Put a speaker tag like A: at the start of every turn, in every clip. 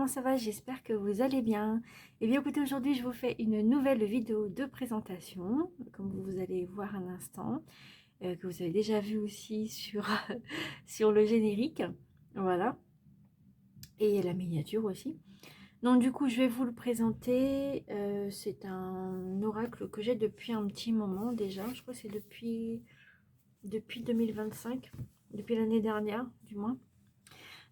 A: comment ça va? J'espère que vous allez bien. Et bien écoutez, aujourd'hui je vous fais une nouvelle vidéo de présentation, comme vous allez voir un instant, que vous avez déjà vu aussi sur, sur le générique, voilà, et la miniature aussi. Donc du coup je vais vous le présenter, c'est un oracle que j'ai depuis un petit moment déjà, je crois que c'est depuis 2025, depuis l'année dernière du moins.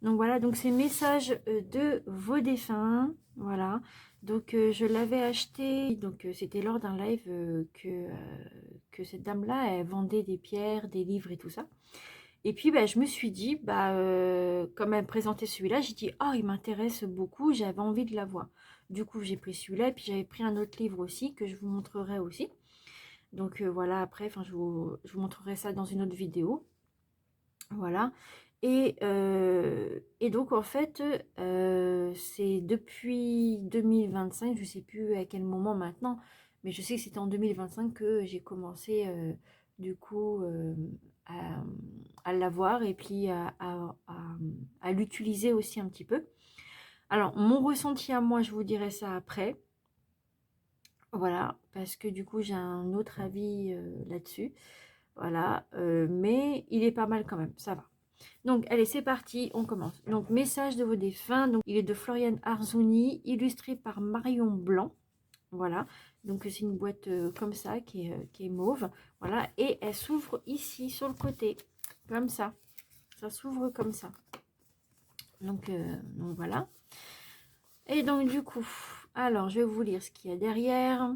A: Donc voilà, donc c'est message de vos défunts, voilà. Donc je l'avais acheté, donc c'était lors d'un live que cette dame-là, elle vendait des pierres, des livres et tout ça. Et puis bah, je me suis dit, comme elle me présentait celui-là, j'ai dit, oh il m'intéresse beaucoup, j'avais envie de l'avoir. Du coup j'ai pris celui-là et puis j'avais pris un autre livre aussi que je vous montrerai aussi. Donc voilà, après, je vous montrerai ça dans une autre vidéo. Voilà. Et donc, en fait, c'est depuis 2025, je ne sais plus à quel moment maintenant, mais je sais que c'était en 2025 que j'ai commencé, du coup, à l'avoir et puis à l'utiliser aussi un petit peu. Alors, mon ressenti à moi, je vous dirai ça après. Voilà, parce que du coup, j'ai un autre avis là-dessus. Voilà, mais il est pas mal quand même, ça va. Donc, allez, c'est parti, on commence. Donc, message de vos défunts. Donc, il est de Floriane Arzouni, illustré par Marion Blanc. Voilà. Donc, c'est une boîte comme ça, qui est mauve. Voilà. Et elle s'ouvre ici, sur le côté. Comme ça. Ça s'ouvre comme ça. Donc, voilà. Et donc, du coup, alors, je vais vous lire ce qu'il y a derrière.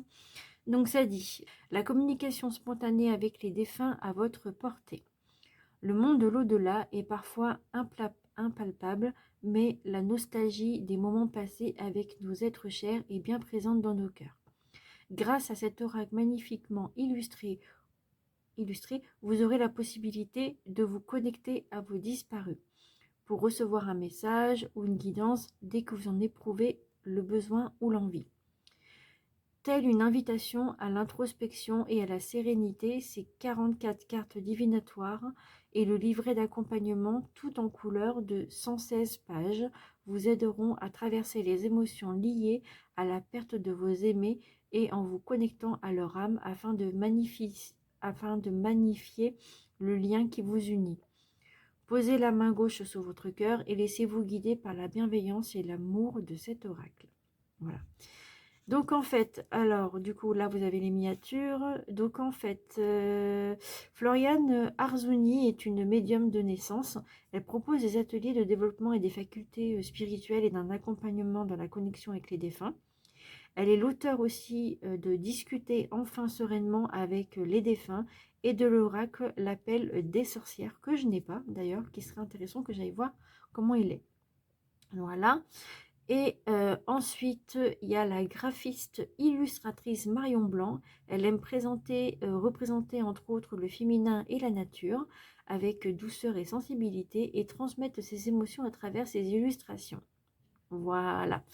A: Donc, ça dit, la communication spontanée avec les défunts à votre portée. Le monde de l'au-delà est parfois impalpable, mais la nostalgie des moments passés avec nos êtres chers est bien présente dans nos cœurs. Grâce à cet oracle magnifiquement illustré, vous aurez la possibilité de vous connecter à vos disparus pour recevoir un message ou une guidance dès que vous en éprouvez le besoin ou l'envie. Telle une invitation à l'introspection et à la sérénité, ces 44 cartes divinatoires et le livret d'accompagnement tout en couleur de 116 pages vous aideront à traverser les émotions liées à la perte de vos aimés et en vous connectant à leur âme afin de magnifier le lien qui vous unit. Posez la main gauche sur votre cœur et laissez-vous guider par la bienveillance et l'amour de cet oracle. Voilà. Donc en fait, alors du coup là vous avez les miniatures. Donc en fait, Floriane Arzouni est une médium de naissance. Elle propose des ateliers de développement et des facultés spirituelles et d'un accompagnement dans la connexion avec les défunts. Elle est l'auteur aussi de Discuter enfin sereinement avec les défunts et de l'oracle L'appel des sorcières, que je n'ai pas d'ailleurs, qui serait intéressant que j'aille voir comment il est. Voilà. Et ensuite, il y a la graphiste illustratrice Marion Blanc. Elle aime représenter entre autres le féminin et la nature avec douceur et sensibilité et transmettre ses émotions à travers ses illustrations. Voilà.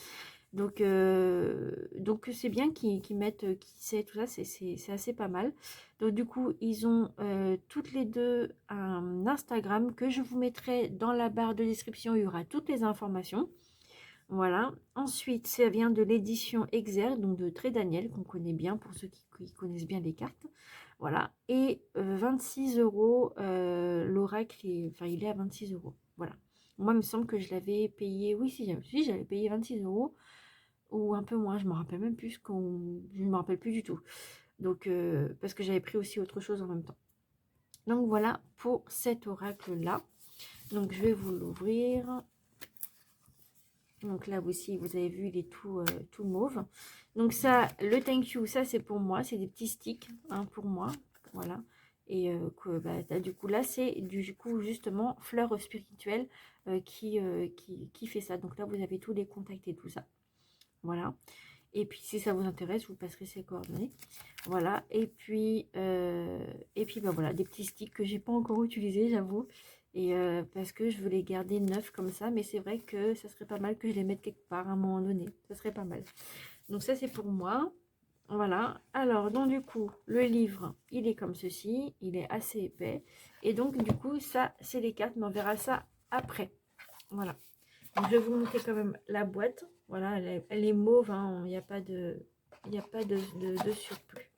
A: Donc c'est bien qu'ils mettent qui sait tout ça, c'est assez pas mal. Donc du coup, ils ont toutes les deux un Instagram que je vous mettrai dans la barre de description. Il y aura toutes les informations. Voilà. Ensuite, ça vient de l'édition Exer, donc de Très Daniel, qu'on connaît bien pour ceux qui connaissent bien les cartes. Voilà. Et 26 €, l'oracle, il est à 26 €. Voilà. Moi, il me semble que je l'avais payé, oui, si j'avais payé 26 € ou un peu moins, je ne me rappelle même plus, je ne me rappelle plus du tout. Donc, parce que j'avais pris aussi autre chose en même temps. Donc voilà pour cet oracle-là. Donc je vais vous l'ouvrir. Donc là aussi, vous avez vu, il est tout mauve. Donc ça, le thank you, ça c'est pour moi. C'est des petits sticks hein, pour moi. Voilà. Et du coup, là, c'est du coup justement Fleur Spirituelle qui fait ça. Donc là, vous avez tous les contacts et tout ça. Voilà. Et puis, si ça vous intéresse, je vous passerai ses coordonnées. Voilà. Et puis voilà, des petits sticks que j'ai pas encore utilisés, j'avoue. Et parce que je veux les garder neufs comme ça. Mais c'est vrai que ça serait pas mal que je les mette quelque part à un moment donné. Ça serait pas mal. Donc ça, c'est pour moi. Voilà. Alors, donc du coup, le livre, il est comme ceci. Il est assez épais. Et donc, du coup, ça, c'est les cartes. Mais on verra ça après. Voilà. Donc, je vais vous montrer quand même la boîte. Voilà, elle est mauve, hein, il n'y a pas de, il n'y a pas de surplus.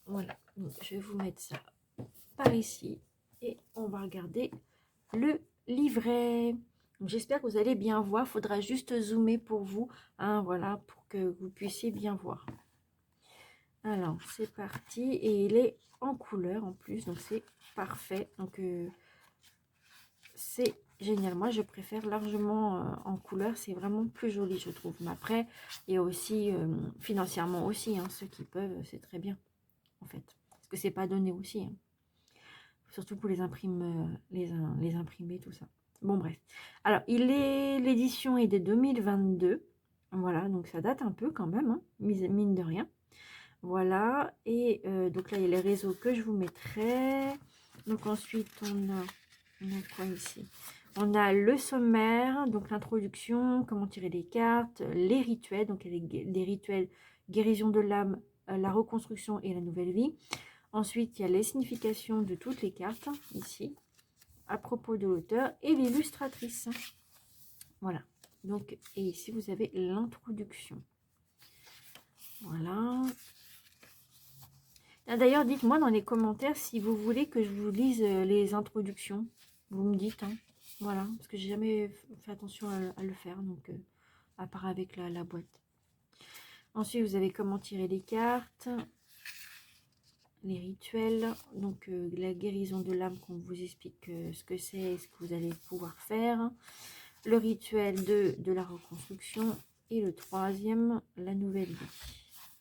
A: Voilà, donc je vais vous mettre ça par ici et on va regarder le livret. J'espère que vous allez bien voir. Il faudra juste zoomer pour vous, hein, voilà, pour que vous puissiez bien voir. Alors, c'est parti. Et il est en couleur en plus, donc c'est parfait. Donc, c'est génial. Moi, je préfère largement en couleur. C'est vraiment plus joli, je trouve. Mais après, il y a aussi, financièrement aussi, hein, ceux qui peuvent, c'est très bien, en fait. Parce que c'est pas donné aussi, hein. Surtout pour les les imprimer, tout ça. Bon, bref. Alors, l'édition est de 2022. Voilà, donc ça date un peu quand même, hein, mine de rien. Voilà, et donc là, il y a les réseaux que je vous mettrai. Donc ensuite, on a quoi ici? On a le sommaire, donc l'introduction, comment tirer des cartes, les rituels, donc les rituels guérison de l'âme, la reconstruction et la nouvelle vie. Ensuite, il y a les significations de toutes les cartes, ici, à propos de l'auteur et l'illustratrice. Voilà. Donc, et ici, vous avez l'introduction. Voilà. D'ailleurs, dites-moi dans les commentaires si vous voulez que je vous lise les introductions. Vous me dites, hein. Voilà, parce que j'ai jamais fait attention à le faire, donc à part avec la boîte. Ensuite, vous avez comment tirer les cartes, les rituels, donc la guérison de l'âme qu'on vous explique ce que c'est et ce que vous allez pouvoir faire. Le rituel de la reconstruction et le troisième, la nouvelle vie.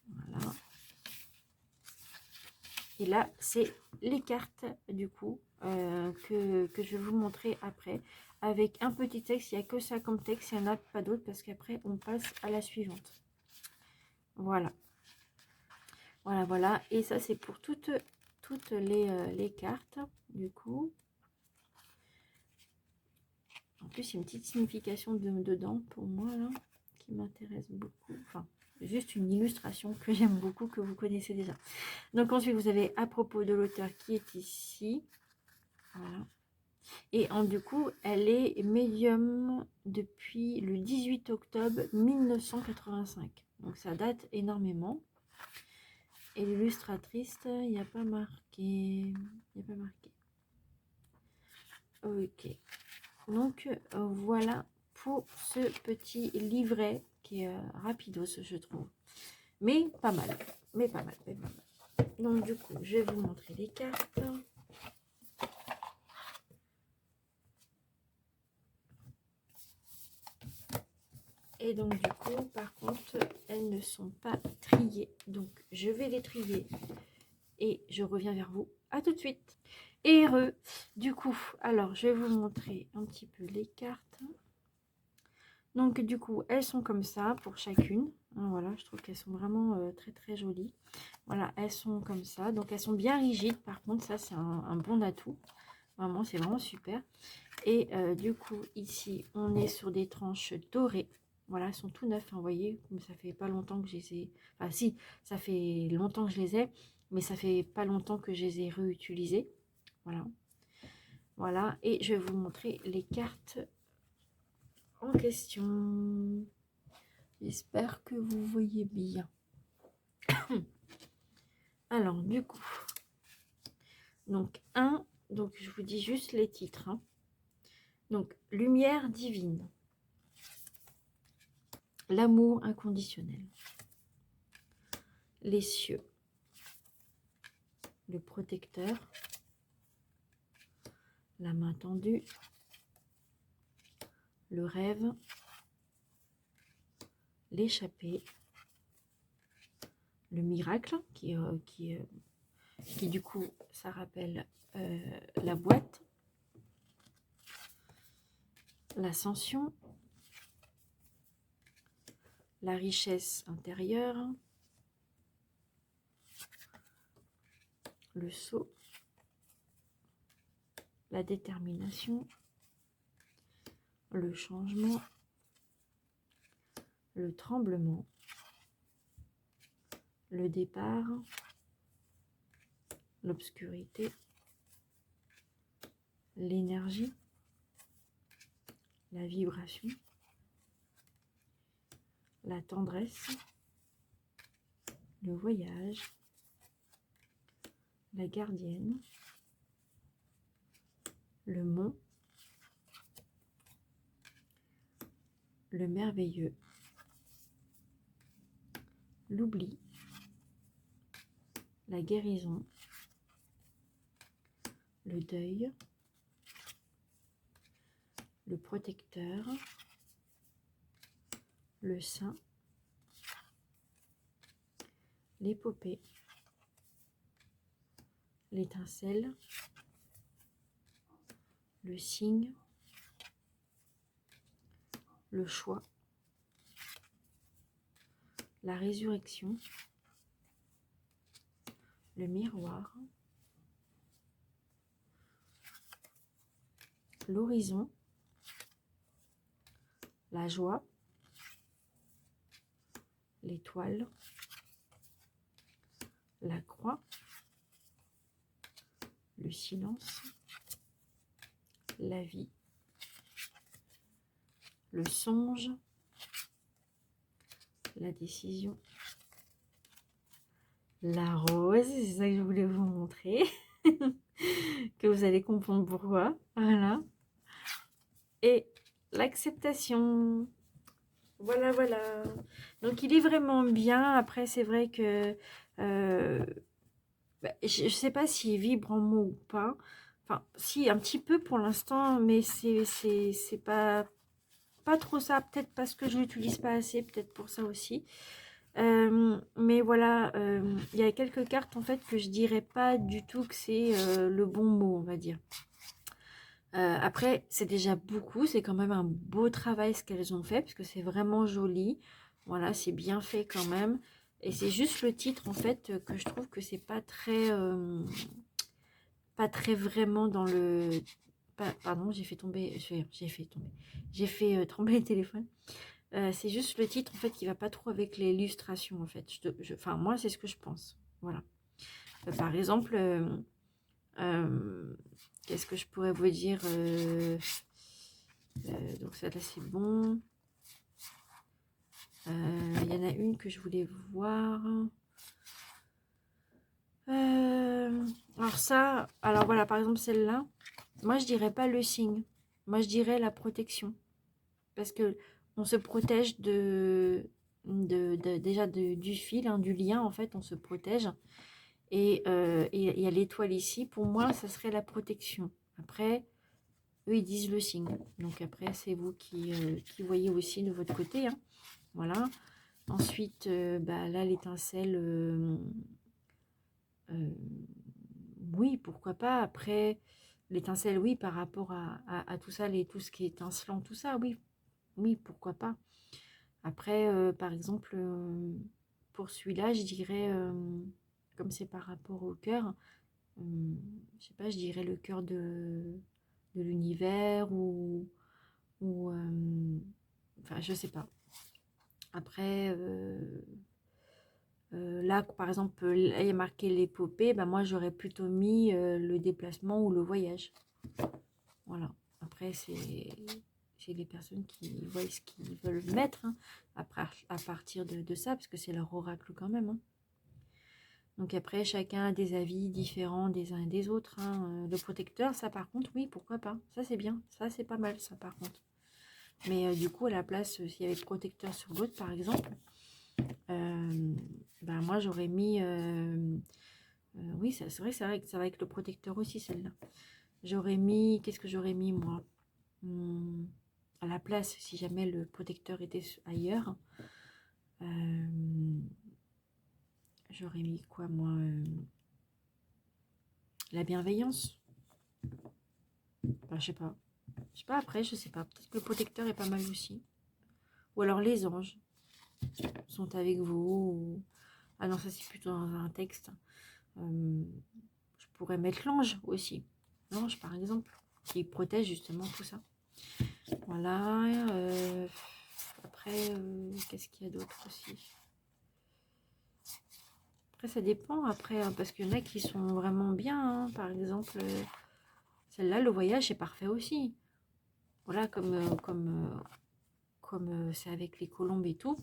A: Voilà. Et là, c'est les cartes, du coup, que je vais vous montrer après. Avec un petit texte, il n'y a que ça comme texte, il n'y en a pas d'autre, parce qu'après, on passe à la suivante. Voilà. Voilà, voilà. Et ça, c'est pour toutes les cartes, du coup. En plus, il y a une petite signification dedans, pour moi, là, qui m'intéresse beaucoup. Enfin, juste une illustration que j'aime beaucoup, que vous connaissez déjà. Donc ensuite, vous avez à propos de l'auteur qui est ici. Voilà. Et du coup, elle est médium depuis le 18 octobre 1985. Donc ça date énormément. Et l'illustratrice, il n'y a pas marqué. Il n'y a pas marqué. Ok. Donc voilà pour ce petit livret qui est rapidos, je trouve. Mais pas mal. Mais pas mal. Mais pas mal. Donc du coup, je vais vous montrer les cartes. Et donc du coup, par contre, elles ne sont pas triées. Donc je vais les trier et je reviens vers vous. À tout de suite. Et heureux. Du coup, alors je vais vous montrer un petit peu les cartes. Donc du coup, elles sont comme ça pour chacune. Voilà, je trouve qu'elles sont vraiment très très jolies. Voilà, elles sont comme ça. Donc elles sont bien rigides. Par contre, ça c'est un bon atout. Vraiment, c'est vraiment super. Et du coup, ici, on est sur des tranches dorées. Voilà, elles sont tout neufs, hein, vous voyez, mais ça fait pas longtemps que je les ai... Enfin, si, ça fait longtemps que je les ai, mais ça fait pas longtemps que je les ai réutilisées. Voilà. Voilà, et je vais vous montrer les cartes en question. J'espère que vous voyez bien. Alors, du coup, donc, donc je vous dis juste les titres. Hein. Donc, lumière divine. L'amour inconditionnel. Les cieux. Le protecteur. La main tendue. Le rêve. L'échappée. Le miracle, qui du coup, ça rappelle la boîte. L'ascension. La richesse intérieure. Le sceau. La détermination. Le changement. Le tremblement. Le départ. L'obscurité. L'énergie. la vibration, la tendresse, le voyage, la gardienne, le mont, le merveilleux, l'oubli, la guérison, le deuil, le protecteur, le saint, l'épopée, l'étincelle, le signe, le choix, la résurrection, le miroir, l'horizon, la joie, l'étoile, la croix, le silence, la vie, le songe, la décision, la rose, c'est ça que je voulais vous montrer, que vous allez comprendre pourquoi, voilà, et l'acceptation. Voilà, voilà. Donc, il est vraiment bien. Après, c'est vrai que je ne sais pas s'il vibre en mots ou pas. Enfin, si, un petit peu pour l'instant, mais c'est pas trop ça. Peut-être parce que je ne l'utilise pas assez, peut-être pour ça aussi. Mais voilà, il y a quelques cartes en fait que je dirais pas du tout que c'est le bon mot, on va dire. Après, c'est déjà beaucoup, c'est quand même un beau travail ce qu'elles ont fait, parce que c'est vraiment joli. Voilà, c'est bien fait quand même. Et c'est juste le titre, en fait, que je trouve que c'est pas très vraiment dans le... Pardon, j'ai fait tomber... J'ai fait tomber le téléphone. C'est juste le titre, en fait, qui va pas trop avec l'illustration, en fait. Enfin, moi, c'est ce que je pense. Voilà. Par exemple... qu'est-ce que je pourrais vous dire donc ça là c'est bon. Il y en a une que je voulais voir. Alors ça, alors voilà, par exemple celle-là, moi je dirais pas le signe, moi je dirais la protection, parce que on se protège déjà du fil, hein, du lien en fait, on se protège. Et il y a l'étoile ici, pour moi ça serait la protection. Après eux ils disent le signe, donc après c'est vous qui voyez aussi de votre côté, hein. Voilà. Ensuite là l'étincelle, oui pourquoi pas. Après l'étincelle, oui, par rapport à tout ça, tout ce qui est étincelant, tout ça, oui, oui, pourquoi pas. Après par exemple pour celui-là je dirais comme c'est par rapport au cœur, je sais pas, je dirais le cœur de l'univers ou enfin je sais pas. Après là par exemple là, il y a marqué l'épopée, bah, moi j'aurais plutôt mis le déplacement ou le voyage. Voilà, après c'est les personnes qui voient ce qu'ils veulent mettre, hein, après, à partir de ça, parce que c'est leur oracle quand même, hein. Donc après, chacun a des avis différents des uns et des autres, hein. Le protecteur, ça par contre, oui, pourquoi pas. Ça c'est bien, ça c'est pas mal, ça par contre. Mais du coup, à la place, s'il y avait protecteur sur l'autre, par exemple, moi j'aurais mis... oui, c'est vrai que ça va avec le protecteur aussi, celle-là. J'aurais mis... Qu'est-ce que j'aurais mis, moi à la place, si jamais le protecteur était ailleurs, j'aurais mis quoi, moi la bienveillance. Enfin, je sais pas. Je sais pas, après, je sais pas. Peut-être que le protecteur est pas mal aussi. Ou alors les anges sont avec vous. Ou... Ah non, ça c'est plutôt dans un texte. Je pourrais mettre l'ange aussi. L'ange, par exemple, qui protège justement tout ça. Voilà. Après, qu'est-ce qu'il y a d'autre aussi? Après, ça dépend. Après, hein, parce qu'il y en a qui sont vraiment bien, hein. Par exemple, celle-là, le voyage est parfait aussi. Vous voilà, comme c'est avec les colombes et tout,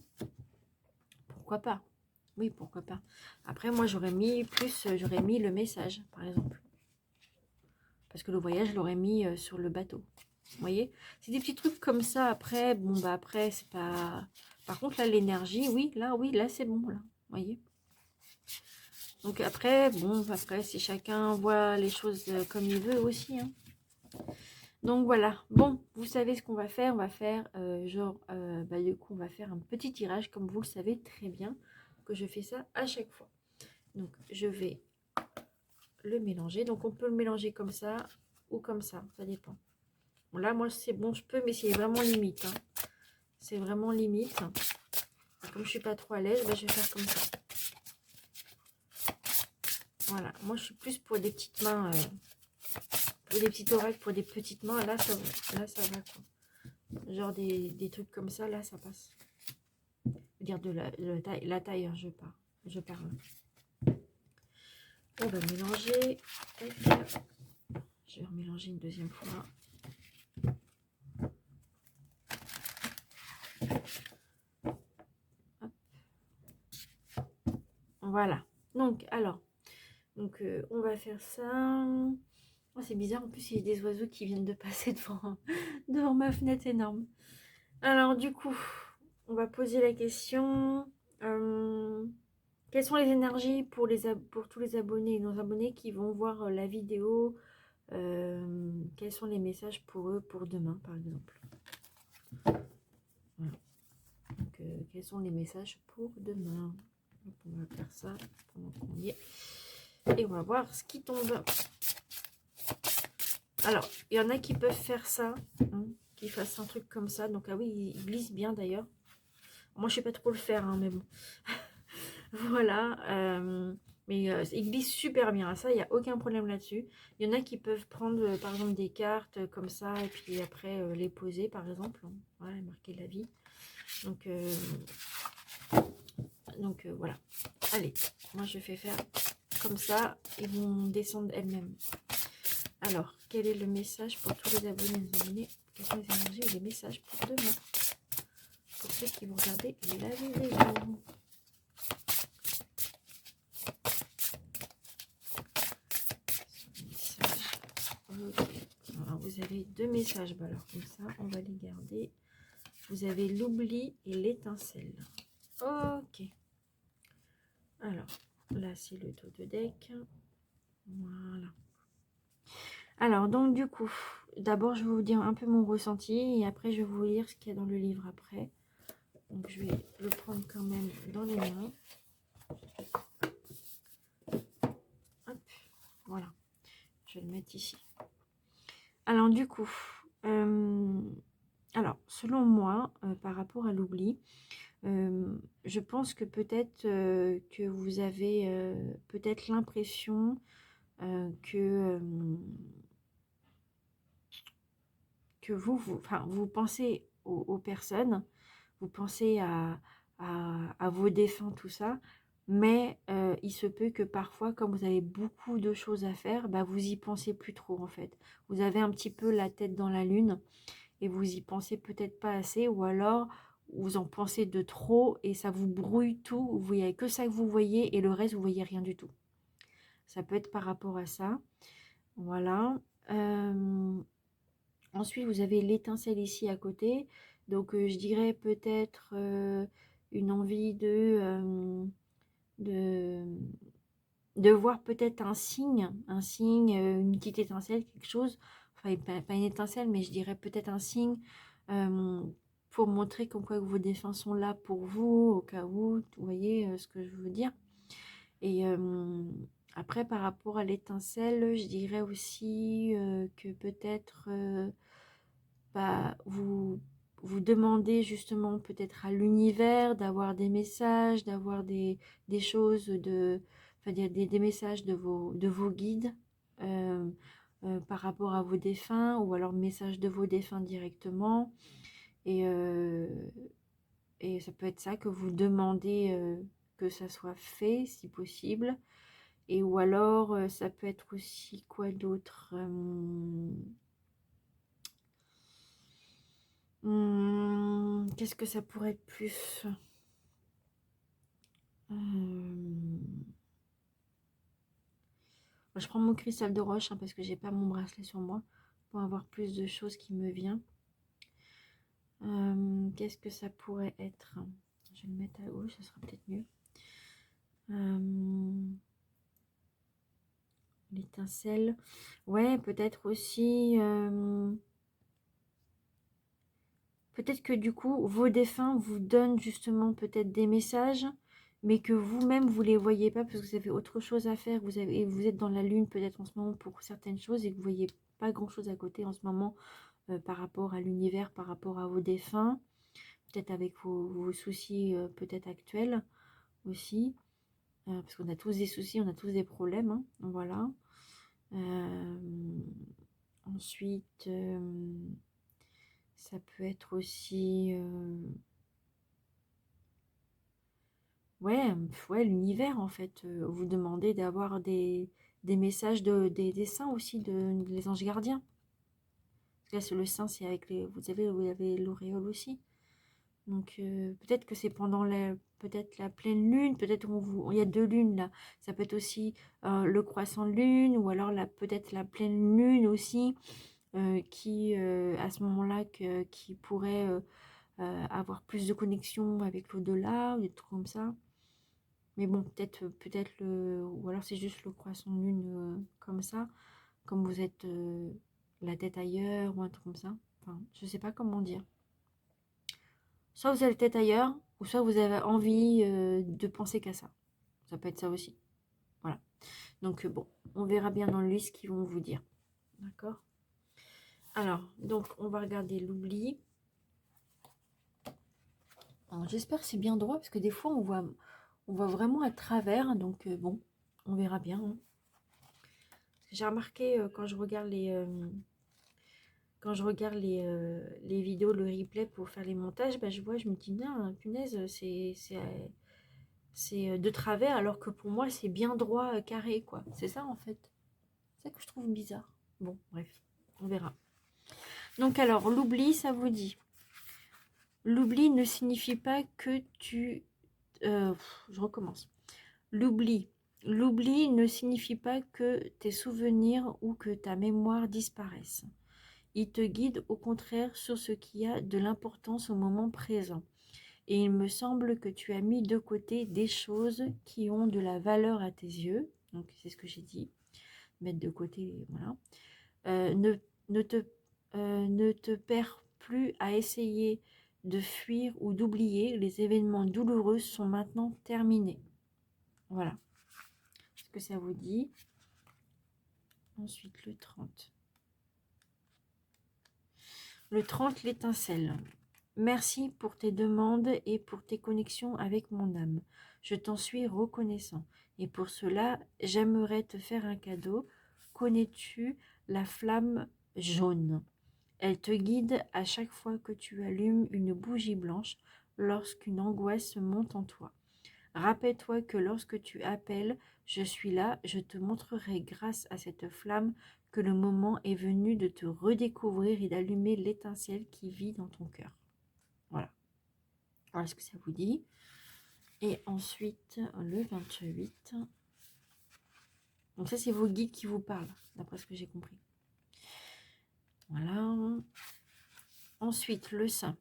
A: pourquoi pas? Oui, pourquoi pas. Après, moi, j'aurais mis le message, par exemple. Parce que le voyage, je l'aurais mis sur le bateau. Vous voyez? C'est des petits trucs comme ça. Après, bon, bah après, c'est pas... Par contre, là, l'énergie, oui, là, c'est bon, là. Vous voyez? Donc après, bon, après, si chacun voit les choses comme il veut aussi, hein. Donc voilà, bon, vous savez ce qu'on va faire. On va faire, du coup, on va faire un petit tirage, comme vous le savez très bien, que je fais ça à chaque fois. Donc, je vais le mélanger. Donc, on peut le mélanger comme ça ou comme ça dépend. Bon, là, moi, c'est bon, je peux, mais c'est vraiment limite, hein. C'est vraiment limite. Comme je suis pas trop à l'aise, bah, je vais faire comme ça. Voilà, moi, je suis plus pour des petites mains, pour des petits oracles, pour des petites mains. Là, ça va, quoi. Genre des trucs comme ça, là, ça passe. Je veux dire de la taille, hein, je parle. On va mélanger. Je vais remélanger une deuxième fois. Hop. Voilà. Donc, alors, on va faire ça. Oh, c'est bizarre, en plus, il y a des oiseaux qui viennent de passer devant ma fenêtre énorme. Alors, du coup, on va poser la question. Quelles sont les énergies pour tous les abonnés et non-abonnés qui vont voir la vidéo? Quels sont les messages pour eux pour demain, par exemple? Voilà. Donc, quels sont les messages pour demain? Donc, on va faire ça pendant qu'on y est. Et on va voir ce qui tombe. Alors, il y en a qui peuvent faire ça, hein, qui fassent un truc comme ça. Donc, ah oui, il glisse bien d'ailleurs. Moi, je sais pas trop le faire, hein, mais bon. Voilà. Mais il glisse super bien. Ça, il n'y a aucun problème là-dessus. Il y en a qui peuvent prendre, par exemple, des cartes comme ça, et puis après les poser, par exemple. Voilà, marquer la vie. Donc, voilà. Allez, moi, je fais faire comme ça. Ils vont descendre elles-mêmes. Alors, quel est le message pour tous les abonnés et les abonnés? Quelles sont les énergies et les messages pour demain? Pour ceux qui vont regarder la vidéo. Alors, vous avez deux messages. Bah, alors, comme ça, on va les garder. Vous avez l'oubli et l'étincelle. Ok. Alors, là, c'est le dos de deck. Voilà. Alors, donc, du coup, d'abord, je vais vous dire un peu mon ressenti. Et après, je vais vous lire ce qu'il y a dans le livre après. Donc, je vais le prendre quand même dans les mains. Hop, voilà. Je vais le mettre ici. Alors, du coup, selon moi, par rapport à l'oubli, je pense que peut-être que vous avez peut-être l'impression que vous pensez aux personnes, vous pensez à vos défunts, tout ça, mais il se peut que parfois, comme vous avez beaucoup de choses à faire, bah, vous y pensez plus trop en fait. Vous avez un petit peu la tête dans la lune et vous y pensez peut-être pas assez, ou alors vous en pensez de trop et ça vous brouille tout. Vous voyez que ça que vous voyez et le reste, vous voyez rien du tout. Ça peut être par rapport à ça. Voilà. Ensuite, vous avez l'étincelle ici à côté. Donc, je dirais peut-être une envie de, de voir peut-être un signe, une petite étincelle, quelque chose. Enfin, pas une étincelle, mais je dirais peut-être un signe pour montrer comme quoi vos défunts sont là pour vous, au cas où. Vous voyez ce que je veux dire. Et après, par rapport à l'étincelle, je dirais aussi que peut-être vous demandez justement peut-être à l'univers d'avoir des messages, d'avoir des choses, enfin, des messages de vos guides par rapport à vos défunts, ou alors messages de vos défunts directement. Et ça peut être ça que vous demandez que ça soit fait, si possible. Et ou alors, ça peut être aussi quoi d'autre Qu'est-ce que ça pourrait être plus? Je prends mon cristal de roche hein, parce que j'ai pas mon bracelet sur moi pour avoir plus de choses qui me viennent. Qu'est-ce que ça pourrait être? Je vais le mettre à gauche, ça sera peut-être mieux. L'étincelle. Ouais, peut-être aussi. Peut-être que du coup, vos défunts vous donnent justement peut-être des messages, mais que vous-même, vous ne les voyez pas parce que vous avez autre chose à faire. Vous êtes dans la lune peut-être en ce moment pour certaines choses et que vous ne voyez pas grand-chose à côté en ce moment par rapport à l'univers, par rapport à vos défunts. Peut-être avec vos soucis peut-être actuels aussi. Parce qu'on a tous des soucis, on a tous des problèmes. Hein, voilà. Ensuite, ça peut être aussi... ouais, l'univers en fait. Vous demandez d'avoir des messages des saints aussi, des anges gardiens. Parce que là, le saint, c'est avec les... Vous avez l'auréole aussi. Donc peut-être que c'est pendant peut-être la pleine lune, peut-être il y a 2 lunes là. Ça peut être aussi le croissant de lune ou alors peut-être la pleine lune aussi qui à ce moment-là qui pourrait avoir plus de connexion avec l'au-delà ou des trucs comme ça. Mais bon, peut-être ou alors c'est juste le croissant de lune comme ça, comme vous êtes la tête ailleurs ou un truc comme ça. Enfin, je sais pas comment dire. Soit vous avez la tête ailleurs, ou soit vous avez envie de penser qu'à ça. Ça peut être ça aussi. Voilà. Donc bon, on verra bien dans le lit ce qu'ils vont vous dire. D'accord? Alors, donc on va regarder l'oubli. J'espère que c'est bien droit, parce que des fois on voit vraiment à travers. Donc bon, on verra bien. Hein. J'ai remarqué quand je regarde les vidéos, le replay pour faire les montages, bah, je me dis, non, punaise, c'est de travers, alors que pour moi, c'est bien droit, carré, quoi. C'est ça, en fait. C'est ça que je trouve bizarre. Bon, bref, on verra. Donc, alors, l'oubli, ça vous dit. L'oubli ne signifie pas que tu... je recommence. L'oubli. L'oubli ne signifie pas que tes souvenirs ou que ta mémoire disparaissent. Il te guide au contraire sur ce qui a de l'importance au moment présent. Et il me semble que tu as mis de côté des choses qui ont de la valeur à tes yeux. Donc c'est ce que j'ai dit. Mettre de côté, voilà. Ne te perds plus à essayer de fuir ou d'oublier. Les événements douloureux sont maintenant terminés. Voilà. Ce que ça vous dit. Ensuite le 30. Le 30, l'étincelle. Merci pour tes demandes et pour tes connexions avec mon âme. Je t'en suis reconnaissant. Et pour cela, j'aimerais te faire un cadeau. Connais-tu la flamme jaune? Elle te guide à chaque fois que tu allumes une bougie blanche lorsqu'une angoisse monte en toi. Rappelle-toi que lorsque tu appelles, je suis là, je te montrerai grâce à cette flamme que le moment est venu de te redécouvrir et d'allumer l'étincelle qui vit dans ton cœur. Voilà. Voilà ce que ça vous dit. Et ensuite, le 28. Donc ça, c'est vos guides qui vous parlent, d'après ce que j'ai compris. Voilà. Ensuite, le saint.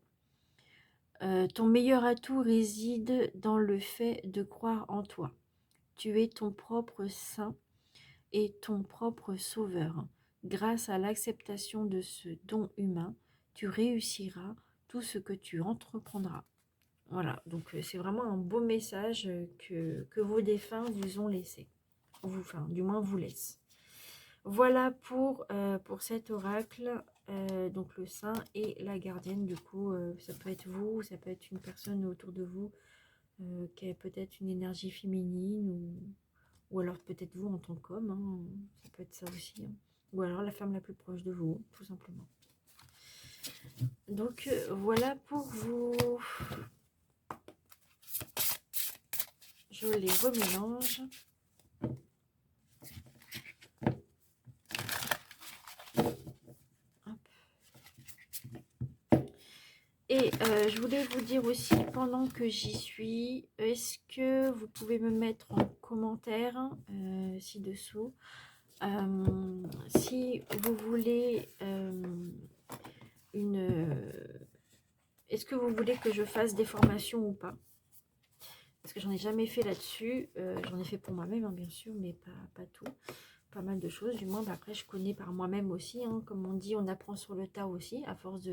A: Ton meilleur atout réside dans le fait de croire en toi. Tu es ton propre saint et ton propre sauveur. Grâce à l'acceptation de ce don humain, tu réussiras tout ce que tu entreprendras. Voilà, donc c'est vraiment un beau message que vos défunts vous ont laissé. Enfin, du moins vous laissent. Voilà pour cet oracle, donc le saint et la gardienne. Du coup, ça peut être vous, ça peut être une personne autour de vous qui a peut-être une énergie féminine ou alors peut-être vous en tant qu'homme, hein, ça peut être ça aussi. Hein. Ou alors la femme la plus proche de vous, tout simplement. Donc voilà pour vous. Je les remélange. Hop. Et je voulais vous dire aussi, pendant que j'y suis, est-ce que vous pouvez me mettre en commentaire ci-dessous si vous voulez est-ce que vous voulez que je fasse des formations ou pas? Parce que j'en ai jamais fait là-dessus. J'en ai fait pour moi-même, hein, bien sûr, mais pas tout. Pas mal de choses, du moins. Bah, après, je connais par moi-même aussi. Hein, comme on dit, on apprend sur le tas aussi, à force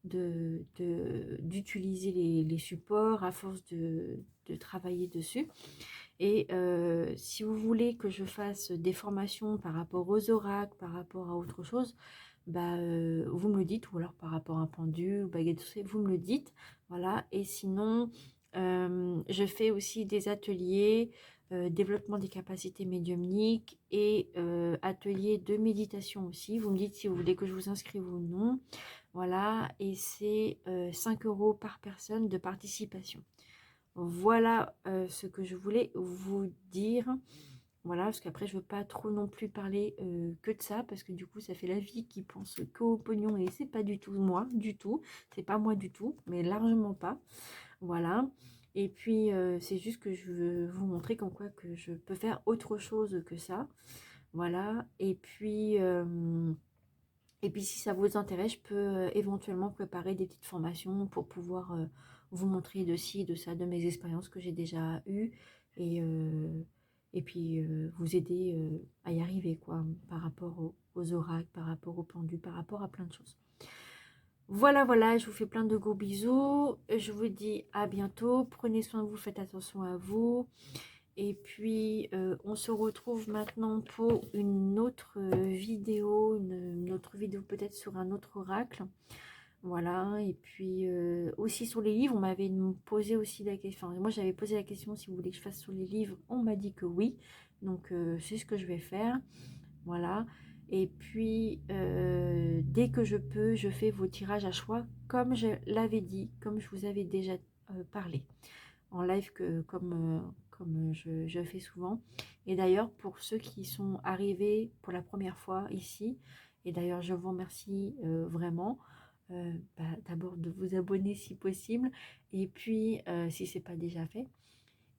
A: d'utiliser les supports, à force de travailler dessus. Et si vous voulez que je fasse des formations par rapport aux oracles, par rapport à autre chose, bah, vous me le dites, ou alors par rapport à un pendu, ou baguette, vous me le dites. Voilà. Et sinon, je fais aussi des ateliers, développement des capacités médiumniques et ateliers de méditation aussi. Vous me dites si vous voulez que je vous inscrive ou non. Voilà. Et c'est 5 € par personne de participation. Voilà ce que je voulais vous dire. Voilà, parce qu'après, je veux pas trop non plus parler que de ça, parce que du coup, ça fait la vie qui pense qu'au pognon, et c'est pas du tout moi, du tout. C'est pas moi du tout, mais largement pas. Voilà. Et puis, c'est juste que je veux vous montrer comme quoi que je peux faire autre chose que ça. Voilà. Et puis, si ça vous intéresse, je peux éventuellement préparer des petites formations pour pouvoir vous montrer de ci, de ça, de mes expériences que j'ai déjà eues. Et puis, vous aider à y arriver, quoi, par rapport aux oracles, par rapport aux pendus, par rapport à plein de choses. Voilà, voilà, je vous fais plein de gros bisous. Je vous dis à bientôt. Prenez soin de vous, faites attention à vous. Et puis, on se retrouve maintenant pour une autre vidéo, une autre vidéo peut-être sur un autre oracle. Voilà, et puis aussi sur les livres, on m'avait posé aussi la question. Enfin, moi, j'avais posé la question si vous voulez que je fasse sur les livres. On m'a dit que oui, donc c'est ce que je vais faire. Voilà, et puis dès que je peux, je fais vos tirages à choix, comme je l'avais dit, comme je vous avais déjà parlé en live, comme je fais souvent. Et d'ailleurs, pour ceux qui sont arrivés pour la première fois ici, et d'ailleurs je vous remercie vraiment, d'abord de vous abonner si possible, et puis si c'est pas déjà fait,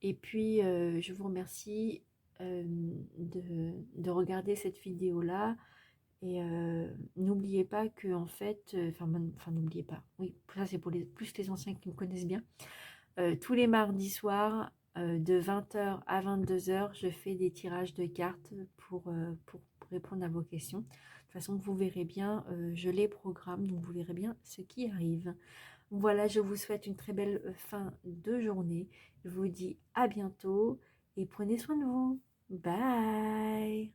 A: et puis je vous remercie de regarder cette vidéo là. Et n'oubliez pas que en fait, enfin n'oubliez pas, oui, ça c'est pour plus les anciens qui me connaissent bien. Tous les mardis soirs, de 20h à 22h, je fais des tirages de cartes pour répondre à vos questions. De toute façon, vous verrez bien, je les programme, donc vous verrez bien ce qui arrive. Voilà, je vous souhaite une très belle fin de journée. Je vous dis à bientôt et prenez soin de vous. Bye!